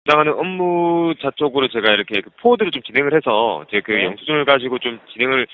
담당하는 업무자 쪽으로 제가 이렇게 그 포워드를 좀 진행을 해서 제 그 네. 영수증을 가지고 좀 진행을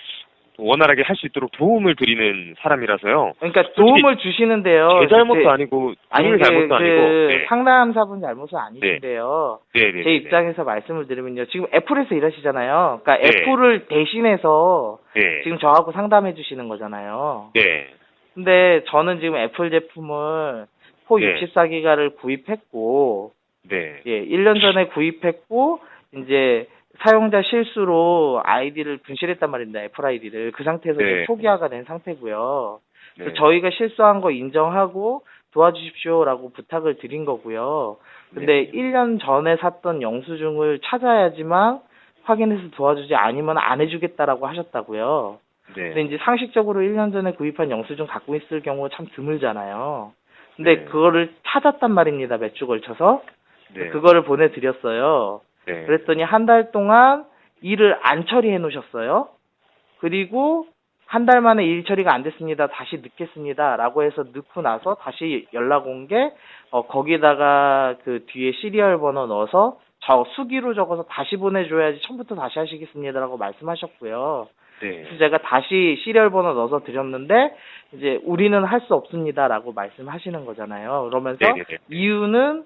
원활하게 할 수 있도록 도움을 드리는 사람이라서요. 그러니까 도움을 주시는데요. 제 잘못도 아니고 본인의 잘못도 아니고 네. 상담사분 잘못은 아니신데요. 네. 제 입장에서 말씀을 드리면요. 지금 애플에서 일하시잖아요. 그러니까 네. 애플을 대신해서 네. 지금 저하고 상담해 주시는 거잖아요. 네. 근데 저는 지금 애플 제품을 포 네. 64기가를 구입했고 네. 예, 1년 전에 구입했고 이제 사용자 실수로 아이디를 분실했단 말입니다. 애플 아이디를. 그 상태에서 네. 지금 초기화가 된 상태고요. 네. 그래서 저희가 실수한 거 인정하고 도와주십시오라고 부탁을 드린 거고요. 근데 네. 1년 전에 샀던 영수증을 찾아야지만 확인해서 도와주지 않으면 안 해주겠다라고 하셨다고요. 네. 근데 이제 상식적으로 1년 전에 구입한 영수증 갖고 있을 경우 참 드물잖아요. 근데 네. 그거를 찾았단 말입니다. 몇 주 걸쳐서. 네. 그거를 보내드렸어요. 네. 그랬더니 한 달 동안 일을 안 처리해 놓으셨어요. 그리고 한 달 만에 일 처리가 안 됐습니다. 다시 넣겠습니다. 라고 해서 넣고 나서 다시 연락 온 게, 거기다가 그 뒤에 시리얼 번호 넣어서 수기로 적어서 다시 보내줘야지 처음부터 다시 하시겠습니다. 라고 말씀하셨고요. 네. 그래서 제가 다시 시리얼 번호 넣어서 드렸는데, 이제 우리는 할 수 없습니다. 라고 말씀하시는 거잖아요. 그러면서 네네네. 이유는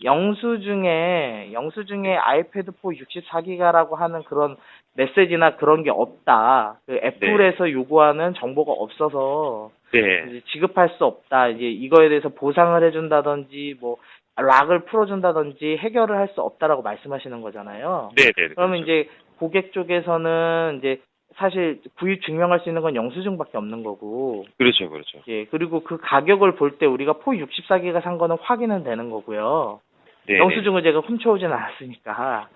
영수증에 아이패드4 64기가라고 하는 그런 메시지나 그런 게 없다. 그 애플에서 요구하는 정보가 없어서 네. 이제 지급할 수 없다. 이제 이거에 대해서 보상을 해준다든지 뭐 락을 풀어준다든지 해결을 할 수 없다라고 말씀하시는 거잖아요. 네네. 그러면 그렇죠. 이제 고객 쪽에서는 이제 사실 구입 증명할 수 있는 건 영수증밖에 없는 거고. 그렇죠. 그렇죠. 예, 그리고 그 가격을 볼 때 우리가 포 64기가 산 거는 확인은 되는 거고요. 네. 영수증을 제가 훔쳐오진 않았으니까.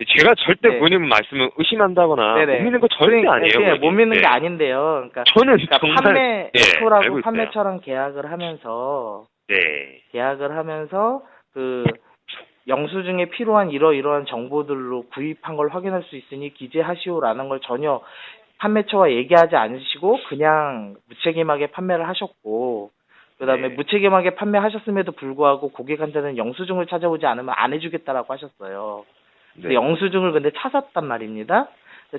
제가 절대 네. 본인 말씀을 의심한다거나 네네. 못 믿는 거 절대 아니에요. 네, 못 믿는 네. 게 아닌데요. 그러니까 저는 판매 정말 애플하고 알고 있어요. 판매처랑 계약을 하면서 네. 그 영수증에 필요한 이러이러한 정보들로 구입한 걸 확인할 수 있으니 기재하시오라는 걸 전혀 판매처와 얘기하지 않으시고 그냥 무책임하게 판매를 하셨고, 그다음에 네. 무책임하게 판매하셨음에도 불구하고 고객한테는 영수증을 찾아오지 않으면 안 해주겠다라고 하셨어요. 네. 영수증을 근데 찾았단 말입니다.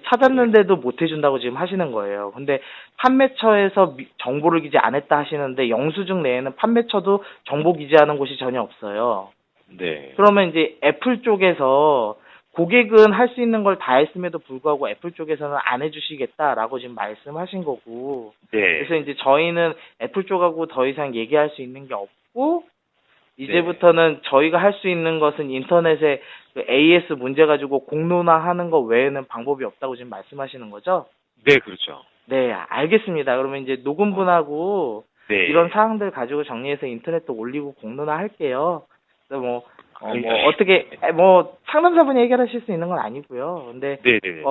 찾았는데도 못 해준다고 지금 하시는 거예요. 근데 판매처에서 정보를 기재 안 했다 하시는데 영수증 내에는 판매처도 정보 기재하는 곳이 전혀 없어요. 네. 그러면 이제 애플 쪽에서 고객은 할 수 있는 걸 다 했음에도 불구하고 애플 쪽에서는 안 해주시겠다라고 지금 말씀하신 거고. 네. 그래서 이제 저희는 애플 쪽하고 더 이상 얘기할 수 있는 게 없고, 이제부터는 저희가 할 수 있는 것은 인터넷에 그 AS 문제 가지고 공론화하는 거 외에는 방법이 없다고 지금 말씀하시는 거죠? 네, 그렇죠. 네, 알겠습니다. 그러면 이제 녹음분하고 네. 이런 사항들 가지고 정리해서 인터넷도 올리고 공론화 할게요. 그래서 어떻게, 상담사분이 해결하실 수 있는 건 아니고요. 근데, 네네네.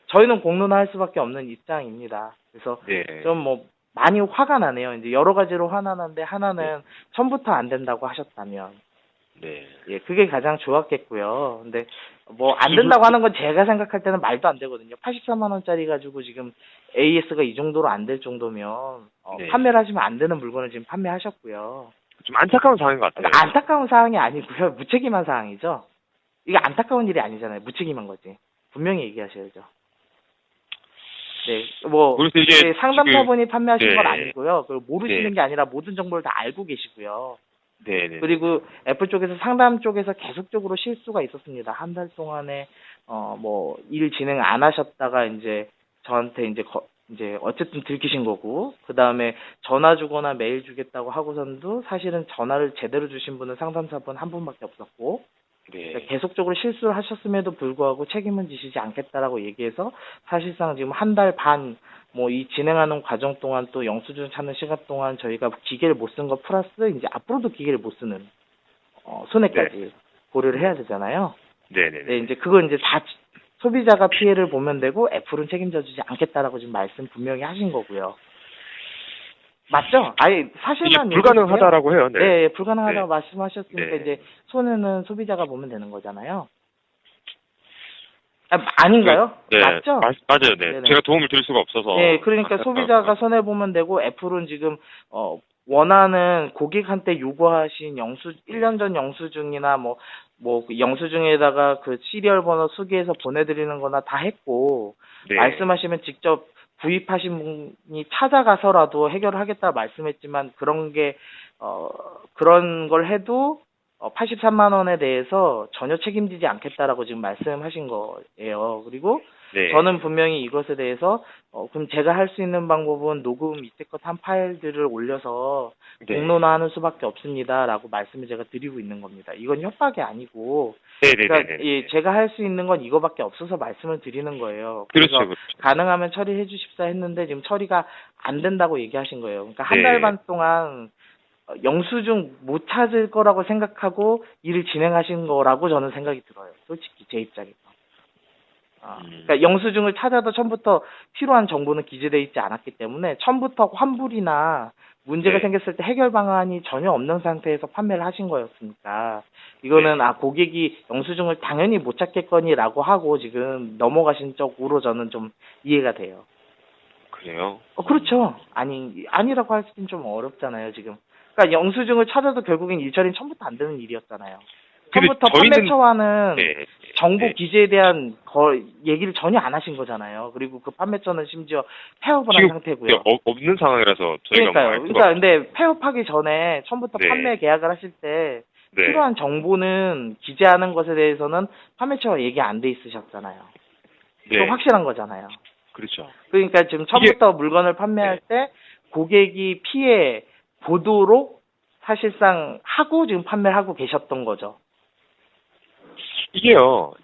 저희는 공론화 할 수밖에 없는 입장입니다. 그래서 네. 좀 많이 화가 나네요. 이제 여러 가지로 화나는데 하나는 처음부터 안 된다고 하셨다면. 네. 예, 그게 가장 좋았겠고요. 근데, 안 된다고 하는 건 제가 생각할 때는 말도 안 되거든요. 84만원짜리 가지고 지금 AS가 이 정도로 안 될 정도면, 네. 판매를 하시면 안 되는 물건을 지금 판매하셨고요. 좀 안타까운 상황인 것 같아요. 안타까운 사항이 아니고요. 무책임한 사항이죠. 이게 안타까운 일이 아니잖아요. 무책임한 거지. 분명히 얘기하셔야죠. 네, 그래서 이제 상담사분이 판매하신 네. 건 아니고요. 모르시는 네. 게 아니라 모든 정보를 다 알고 계시고요. 네네. 그리고 애플 쪽에서 상담 쪽에서 계속적으로 실수가 있었습니다. 한 달 동안에 일 진행 안 하셨다가 이제 저한테 이제 어쨌든 들키신 거고, 그 다음에 전화 주거나 메일 주겠다고 하고선도 사실은 전화를 제대로 주신 분은 상담사분 한 분밖에 없었고, 네. 그러니까 계속적으로 실수를 하셨음에도 불구하고 책임은 지시지 않겠다라고 얘기해서 사실상 지금 한 달 반 이 진행하는 과정 동안 또 영수증 찾는 시간 동안 저희가 기계를 못 쓴 거 플러스 이제 앞으로도 기계를 못 쓰는 손해까지 고려를 해야 되잖아요. 네네. 네, 이제 그건 이제 다 소비자가 피해를 보면 되고 애플은 책임져 주지 않겠다라고 지금 말씀 분명히 하신 거고요. 맞죠? 아예 사실만 이제 불가능하다라고 해요. 네. 네, 불가능하다고 네. 말씀하셨으니까 네. 이제 손해는 소비자가 보면 되는 거잖아요. 아닌가요? 네. 맞죠? 맞아요. 네. 네네. 제가 도움을 드릴 수가 없어서. 네, 그러니까 안타깝다. 소비자가 손해 보면 되고 애플은 지금 원하는 고객한테 요구하신 1년 전 영수증이나 그 영수증에다가 그 시리얼 번호 수기해서 보내드리는 거나 다 했고, 네. 말씀하시면 직접 구입하신 분이 찾아가서라도 해결을 하겠다 말씀했지만, 그런 걸 해도 83만 원에 대해서 전혀 책임지지 않겠다라고 지금 말씀하신 거예요. 그리고 네. 저는 분명히 이것에 대해서 그럼 제가 할 수 있는 방법은 녹음 이때껏 한 파일들을 올려서 네. 공론화하는 수밖에 없습니다라고 말씀을 제가 드리고 있는 겁니다. 이건 협박이 아니고, 네네네. 그러니까 제가 할 수 있는 건 이거밖에 없어서 말씀을 드리는 거예요. 그래서 그렇죠. 가능하면 처리해 주십사 했는데 지금 처리가 안 된다고 얘기하신 거예요. 그러니까 한 네. 달 반 동안 영수증 못 찾을 거라고 생각하고 일을 진행하신 거라고 저는 생각이 들어요. 솔직히 제 입장에서. 그러니까 영수증을 찾아도 처음부터 필요한 정보는 기재되어 있지 않았기 때문에 처음부터 환불이나 문제가 네. 생겼을 때 해결 방안이 전혀 없는 상태에서 판매를 하신 거였으니까 이거는 네. 고객이 영수증을 당연히 못 찾겠거니라고 하고 지금 넘어가신 쪽으로 저는 좀 이해가 돼요. 그래요? 그렇죠. 아니라고 하기는 좀 어렵잖아요, 지금. 그러니까 영수증을 찾아도 결국엔 일처리는 처음부터 안 되는 일이었잖아요. 처음부터 판매처와는 네. 정보 네. 기재에 대한 얘기를 전혀 안 하신 거잖아요. 그리고 그 판매처는 심지어 폐업을 한 상태고요. 없는 상황이라서 저희가 그러니까요. 그러니까 근데 폐업하기 전에 처음부터 네. 판매 계약을 하실 때 네. 필요한 정보는 기재하는 것에 대해서는 판매처와 얘기 안 돼 있으셨잖아요. 네. 또 확실한 거잖아요. 그렇죠. 그러니까 지금 처음부터 물건을 판매할 때 고객이 피해 보도록 사실상 하고 지금 판매를 하고 계셨던 거죠. 이게요.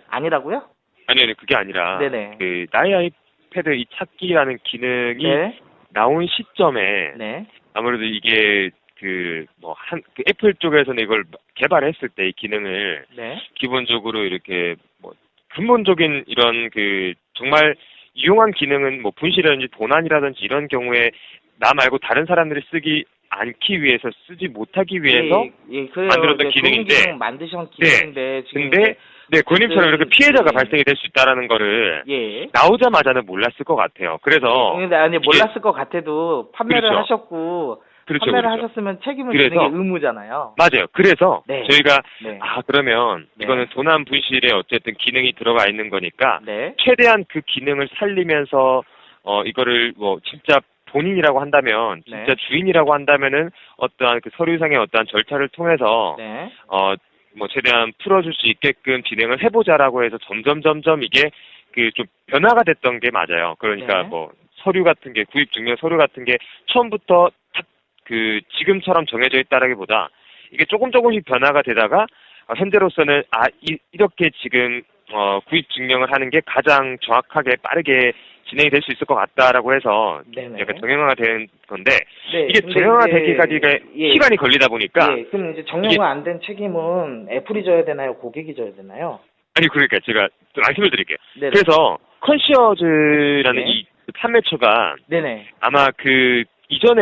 아니라고요? 아니, 그게 아니라. 네네. 그, 나의 아이패드 이 찾기라는 기능이 네. 나온 시점에. 네. 아무래도 이게 그 애플 쪽에서는 이걸 개발했을 때 이 기능을. 네. 기본적으로 이렇게 근본적인 이런 정말 유용한 기능은 분실이라든지 도난이라든지 이런 경우에 나 말고 다른 사람들이 쓰지 못하기 위해서 만들었던 기능인데, 기능 만드신 기능인데 지금 근데 고님처럼 이렇게 피해자가 발생이 될 수 있다라는 거를 나오자마자는 몰랐을 것 같아요. 그래서 근데 몰랐을 것 같아도 판매를 그렇죠. 하셨고 그렇죠, 판매를 그렇죠. 하셨으면 책임을 지는 게 의무잖아요. 맞아요. 그래서 네. 저희가 네. 그러면 네. 이거는 도난 분실에 어쨌든 기능이 들어가 있는 거니까 네. 최대한 그 기능을 살리면서 이거를 진짜 본인이라고 한다면, 진짜 주인이라고 한다면은 어떠한 그 서류상의 어떠한 절차를 통해서 네. 최대한 풀어줄 수 있게끔 진행을 해보자라고 해서 점점 이게 좀 변화가 됐던 게 맞아요. 그러니까 네. 서류 같은 게, 구입 증명 서류 같은 게 처음부터 지금처럼 정해져 있다라기보다 이게 조금씩 변화가 되다가 현재로서는 이렇게 지금 구입 증명을 하는 게 가장 정확하게 빠르게 진행이 될 수 있을 것 같다라고 해서 약간 정형화가 된 건데, 이게 정형화 되기까지가 시간이 걸리다 보니까. 그럼 이제 정형화 안 된 책임은 애플이 져야 되나요? 고객이 져야 되나요? 아니, 그러니까 제가 좀 말씀을 드릴게요. 네네. 그래서 컨시어즈라는 이 판매처가 아마 이전에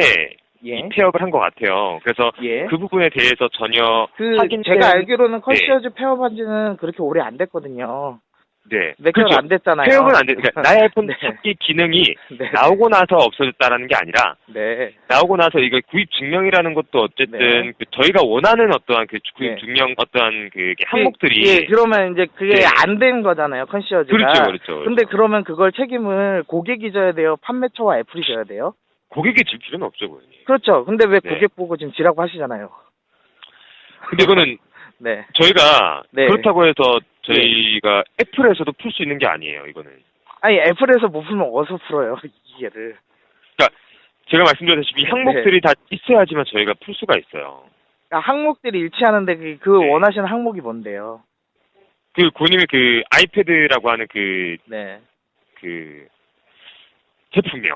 이 폐업을 한 것 같아요. 그래서 그 부분에 대해서 전혀 제가 알기로는 컨시어즈 폐업한 지는 그렇게 오래 안 됐거든요. 네. 몇 개월 안 됐잖아요. 폐업은 안 됐, 그러니까 나의 아이폰 찾기 기능이 나오고 나서 없어졌다라는 게 아니라, 나오고 나서 이거 구입 증명이라는 것도 어쨌든 저희가 원하는 어떠한 구입 증명 어떠한 항목들이. 그러면 이제 그게 안 된 거잖아요, 컨시어즈가. 그렇죠. 근데 그러면 그걸 책임을 고객이 져야 돼요, 판매처와 애플이 져야 돼요? 고객이 질 필요는 없죠, 고객님. 그렇죠. 근데 왜 고객 보고 지금 지라고 하시잖아요. 근데 이거는 저희가 그렇다고 해서 저희가 애플에서도 풀 수 있는 게 아니에요, 이거는. 아니, 애플에서 못 풀면 어디서 풀어요, 이해를. 그러니까 제가 말씀드렸다시피 항목들이 다 있어야지만 저희가 풀 수가 있어요. 그러니까 항목들이 일치하는데 원하시는 항목이 뭔데요? 고님이 아이패드라고 하는 제품명이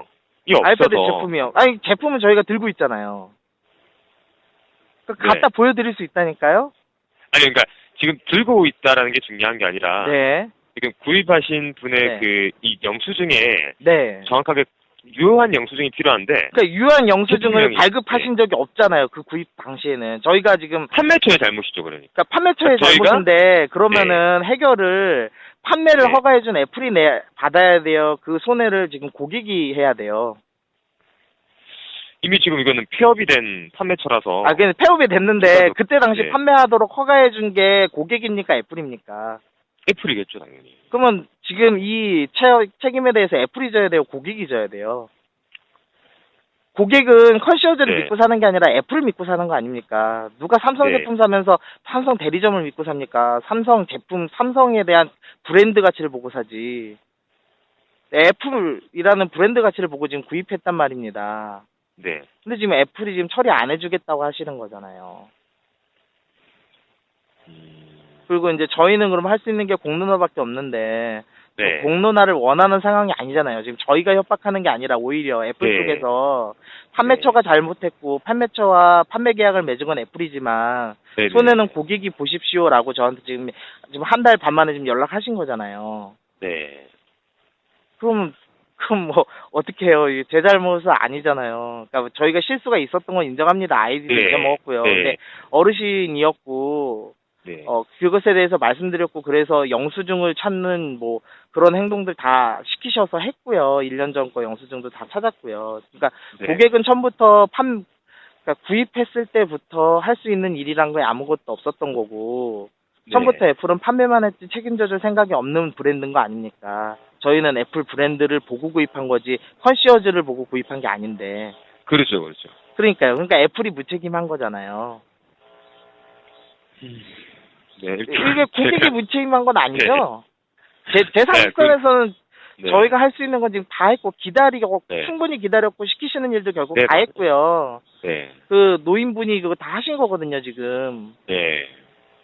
없어서. 아이패드 제품이요. 아니, 제품은 저희가 들고 있잖아요. 갖다 보여드릴 수 있다니까요? 아니, 그러니까 지금 들고 있다라는 게 중요한 게 아니라 지금 구입하신 분의 이 영수증에 정확하게 유효한 영수증이 필요한데, 그러니까 유효한 영수증을 발급하신 적이 없잖아요. 그 구입 당시에는 저희가 지금 판매처의 잘못이죠, 그러니까 판매처의 잘못인데 그러면은 해결을 판매를 허가해준 애플이 받아야 돼요. 그 손해를 지금 고객이 해야 돼요. 이미 지금 이거는 폐업이 된 판매처라서. 아, 그냥 폐업이 됐는데 저도- 그때 당시 네. 판매하도록 허가해 준 게 고객입니까, 애플입니까? 애플이겠죠, 당연히. 그러면 지금 이 책임에 대해서 애플이 져야 돼요, 고객이 져야 돼요? 고객은 컨시어즈를 네. 믿고 사는 게 아니라 애플을 믿고 사는 거 아닙니까? 누가 삼성 네. 제품 사면서 삼성 대리점을 믿고 삽니까? 삼성 제품, 삼성에 대한 브랜드 가치를 보고 사지. 애플이라는 브랜드 가치를 보고 지금 구입했단 말입니다. 네. 근데 지금 애플이 지금 처리 안 해주겠다고 하시는 거잖아요. 그리고 이제 저희는 그럼 할 수 있는 게 공론화밖에 없는데 네. 공론화를 원하는 상황이 아니잖아요. 지금 저희가 협박하는 게 아니라 오히려 애플 네. 쪽에서 판매처가 잘못했고 판매처와 판매 계약을 맺은 건 애플이지만 네네. 손해는 고객이 보십시오라고 저한테 지금 한 달 반 만에 지금 연락하신 거잖아요. 네. 그럼 뭐 어떻게 해요? 이게 제 잘못은 아니잖아요. 그러니까 저희가 실수가 있었던 건 인정합니다. 아이디도 네. 잊어먹었고요. 네. 근데 어르신이었고 네. 그것에 대해서 말씀드렸고 그래서 영수증을 찾는 뭐 그런 행동들 다 시키셔서 했고요. 1년 전 거 영수증도 다 찾았고요. 그러니까 네. 고객은 처음부터 그러니까 구입했을 때부터 할 수 있는 일이란 게 아무것도 없었던 거고 처음부터 애플은 판매만 했지 책임져줄 생각이 없는 브랜드인 거 아닙니까? 저희는 애플 브랜드를 보고 구입한 거지 컨시어즈를 보고 구입한 게 아닌데. 그렇죠, 그렇죠. 그러니까요. 그러니까 애플이 무책임한 거잖아요. 네. 이게 고객이 제가- 무책임한 건 아니죠? 제 상식선에서는 네. 저희가 할 수 있는 건 지금 다 했고 기다리고 네. 충분히 기다렸고 시키시는 일도 결국 네, 다 맞아요. 했고요. 네. 그 노인분이 그거 다 하신 거거든요, 지금. 네.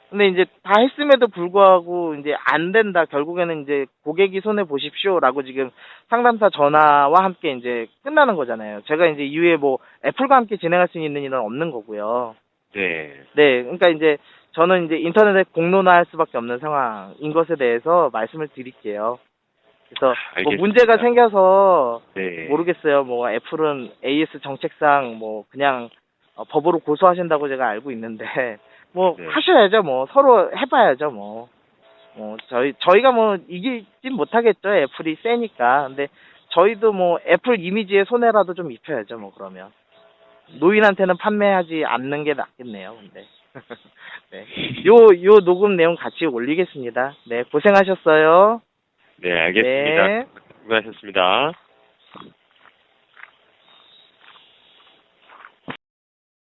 근데 이제 다 했음에도 불구하고 이제 안 된다. 결국에는 이제 고객이 손해 보십시오라고 지금 상담사 전화와 함께 이제 끝나는 거잖아요. 제가 이제 이후에 뭐 애플과 함께 진행할 수 있는 일은 없는 거고요. 네. 네, 그러니까 이제 저는 이제 인터넷에 공론화할 수밖에 없는 상황인 것에 대해서 말씀을 드릴게요. 그래서 뭐 알겠습니다. 문제가 생겨서 네. 모르겠어요. 뭐 애플은 AS 정책상 뭐 그냥 법으로 고소하신다고 제가 알고 있는데 뭐 네. 하셔야죠. 뭐 서로 해봐야죠. 뭐 저희가 뭐 이기진 못하겠죠. 애플이 세니까. 근데 저희도 뭐 애플 이미지에 손해라도 좀 입혀야죠. 뭐 그러면 노인한테는 판매하지 않는 게 낫겠네요. 근데 네. 요 녹음 내용 같이 올리겠습니다. 네, 고생하셨어요. 네, 알겠습니다. 네. 수고하셨습니다.